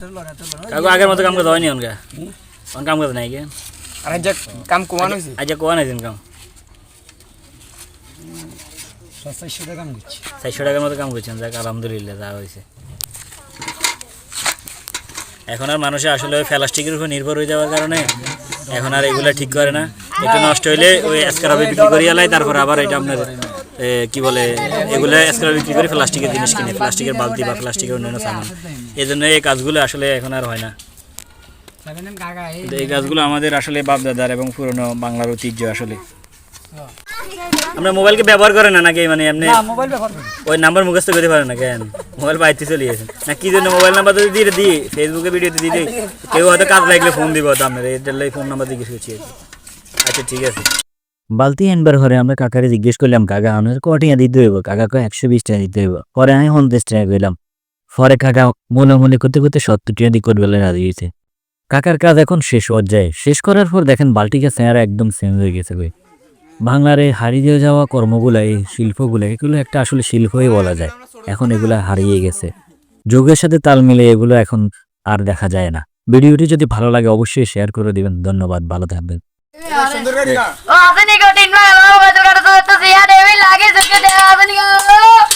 কাকু আগের মতো কাম করতে হয়নি অনকা অন কাম করতে নাই কি আর আজ কাম কোয়ানো হইছে আজ কোয়া নাই কাম 400 টাকা কাম করছি 400 টাকার মতো কাম করছেন যাক আলহামদুলিল্লাহ যা হয়েছে এখন আর মানুষে আসলে ওই প্লাস্টিকের উপর নির্ভর হয়ে যাওয়ার কারণে এখন আর এগুলা ঠিক করে না একটু নষ্ট হইলে ওই স্ক্রাবে বিক্রি করিয়া লাই তারপর আবার এটা আপনার কি বলে এগুলো স্ক্রাবে বিক্রি করে প্লাস্টিকের জিনিস কিনে প্লাস্টিকের বালতি বা প্লাস্টিকের অন্যান্য সামান এই জন্য এই কাজগুলো আসলে এখন আর হয় না এই কাজগুলো আমাদের আসলে বাপদাদার এবং পুরনো বাংলার ঐতিহ্য আসলে আমরা মোবাইলকে ব্যবহার করেন না নাকি মানে এমনি মোবাইল ব্যবহার করি ওই নাম্বার মুখস্থ করতে পারেন না কেন মোবাইল পাইতে চলে গেছেন না কি জন্য মোবাইল নাম্বার তো দিয়ে দিই ফেসবুকে ভিডিওতে দিয়ে দিই কেউ হয়তো কাজ লাগলে ফোন দিব তো আপনার এই ফোন নাম্বার জিজ্ঞেস করছি আচ্ছা ঠিক আছে বালতি আনবার ঘরে আমরা কাকারে জিজ্ঞেস করলাম কাকা আমাদের কটিয়া দিতে হইব কাকা কয় 120 টাকা দিতে হইব পরে আমি 50 টাকা কইলাম পরে কাকা মনে করতে করতে 70 টাকা দিয়ে করবে রাজি হয়েছে কাকার কাজ এখন শেষ পর্যায়ে শেষ করার পর দেখেন বালতিকে চেহারা একদম চেঞ্জ হয়ে গেছে কই বাংলার এই হারিয়ে যাওয়া কর্মগুলা এই শিল্পগুলো এগুলো একটা আসলে শিল্পই বলা যায় এখন এগুলা হারিয়ে গেছে যুগের সাথে তাল মিলে এগুলো এখন আর দেখা যায় না ভিডিওটি যদি ভালো লাগে অবশ্যই শেয়ার করে দিবেন ধন্যবাদ ভালো থাকবেন সুন্দর গাড়ি না Oh, I think I didn't know. I was going to say, I didn't like it.